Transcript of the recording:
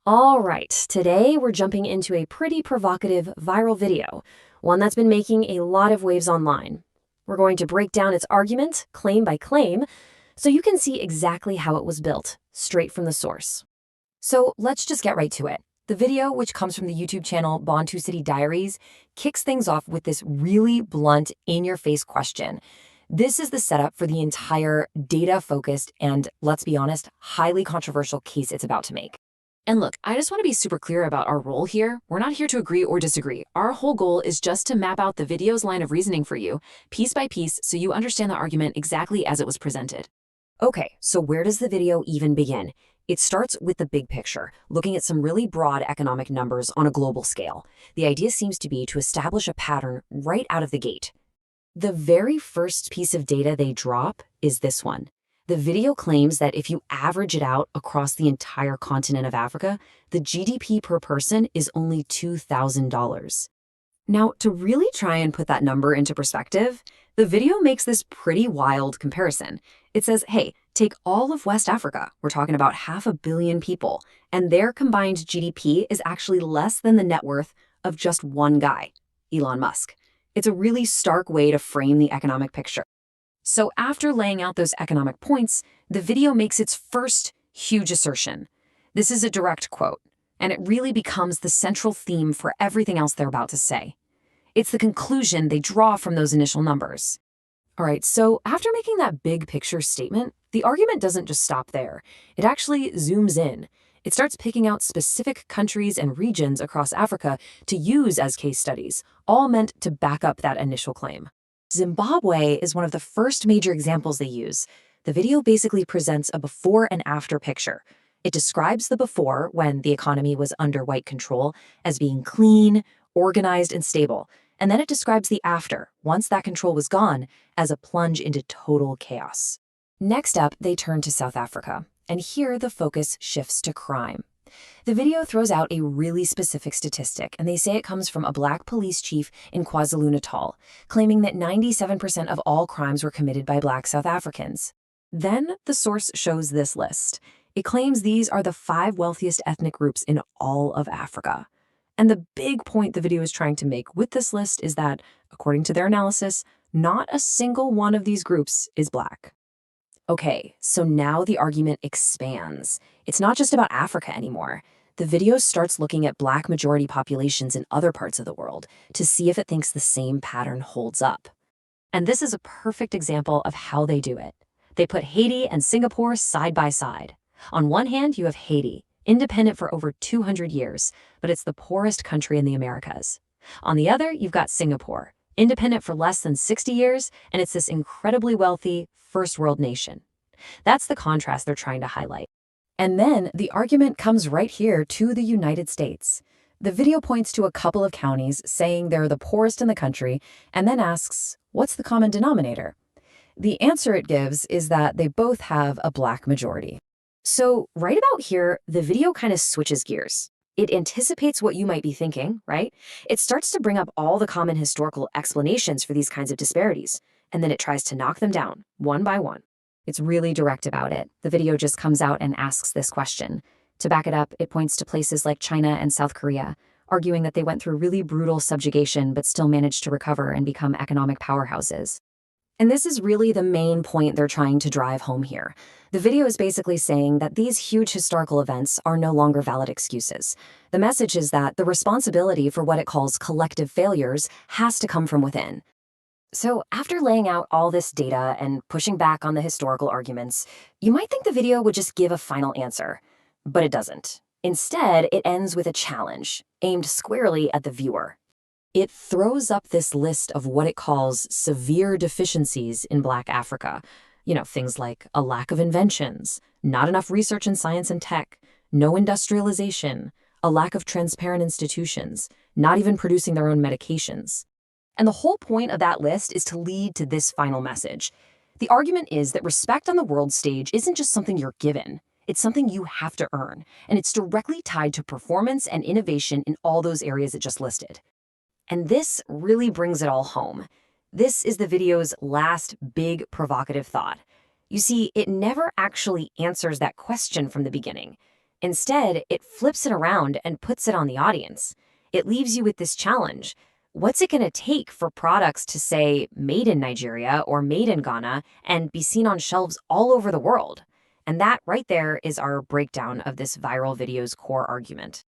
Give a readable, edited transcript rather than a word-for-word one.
All right, today we're jumping into a pretty provocative viral video, one that's been making a lot of waves online. We're going to break down its argument, claim by claim, so you can see exactly how it was built, straight from the source. So let's just get right to it. The video, which comes from the YouTube channel Bantu City Diaries, kicks things off with this really blunt, in-your-face question. This is the setup for the entire data-focused and, let's be honest, highly controversial case it's about to make. And look, I just want to be super clear about our role here. We're not here to agree or disagree. Our whole goal is just to map out the video's line of reasoning for you, piece by piece, so you understand the argument exactly as it was presented. Okay, so where does the video even begin? It starts with the big picture, looking at some really broad economic numbers on a global scale. The idea seems to be to establish a pattern right out of the gate. The very first piece of data they drop is this one. The video claims that if you average it out across the entire continent of Africa, the GDP per person is only $2,000. Now, to really try and put that number into perspective, the video makes this pretty wild comparison. It says, hey, take all of West Africa, we're talking about 500 million people, and their combined GDP is actually less than the net worth of just one guy, Elon Musk. It's a really stark way to frame the economic picture. So after laying out those economic points, the video makes its first huge assertion. This is a direct quote, and it really becomes the central theme for everything else they're about to say. It's the conclusion they draw from those initial numbers. All right, so after making that big picture statement, the argument doesn't just stop there. It actually zooms in. It starts picking out specific countries and regions across Africa to use as case studies, all meant to back up that initial claim. Zimbabwe is one of the first major examples they use. The video basically presents a before and after picture. It describes the before, when the economy was under white control, as being clean, organized, and stable. And then it describes the after, once that control was gone, as a plunge into total chaos. Next up, they turn to South Africa, and here the focus shifts to crime. The video throws out a really specific statistic, and they say it comes from a black police chief in KwaZulu-Natal, claiming that 97% of all crimes were committed by black South Africans. Then the source shows this list. It claims these are the 5 wealthiest ethnic groups in all of Africa. And the big point the video is trying to make with this list is that, according to their analysis, not a single one of these groups is black. Okay, so now the argument expands. It's not just about Africa anymore. The video starts looking at black majority populations in other parts of the world to see if it thinks the same pattern holds up. And this is a perfect example of how they do it. They put Haiti and Singapore side by side. On one hand, you have Haiti, independent for over 200 years, but it's the poorest country in the Americas. On the other, you've got Singapore, independent for less than 60 years, and it's this incredibly wealthy first world nation. That's the contrast they're trying to highlight. And then the argument comes right here to the United States. The video points to a couple of counties saying they're the poorest in the country, and then asks, what's the common denominator? The answer it gives is that they both have a black majority. So right about here, the video kind of switches gears. It anticipates what you might be thinking, right? It starts to bring up all the common historical explanations for these kinds of disparities, and then it tries to knock them down, one by one. It's really direct about it. The video just comes out and asks this question. To back it up, it points to places like China and South Korea, arguing that they went through really brutal subjugation but still managed to recover and become economic powerhouses. And this is really the main point they're trying to drive home here. The video is basically saying that these huge historical events are no longer valid excuses. The message is that the responsibility for what it calls collective failures has to come from within. So after laying out all this data and pushing back on the historical arguments, you might think the video would just give a final answer, but it doesn't. Instead, it ends with a challenge, aimed squarely at the viewer. It throws up this list of what it calls severe deficiencies in Black Africa. Things like a lack of inventions, not enough research in science and tech, no industrialization, a lack of transparent institutions, not even producing their own medications. And the whole point of that list is to lead to this final message. The argument is that respect on the world stage isn't just something you're given. It's something you have to earn, and it's directly tied to performance and innovation in all those areas it just listed. And this really brings it all home. This is the video's last big provocative thought. You see, it never actually answers that question from the beginning. Instead, it flips it around and puts it on the audience. It leaves you with this challenge. What's it going to take for products to say made in Nigeria or made in Ghana and be seen on shelves all over the world? And that right there is our breakdown of this viral video's core argument.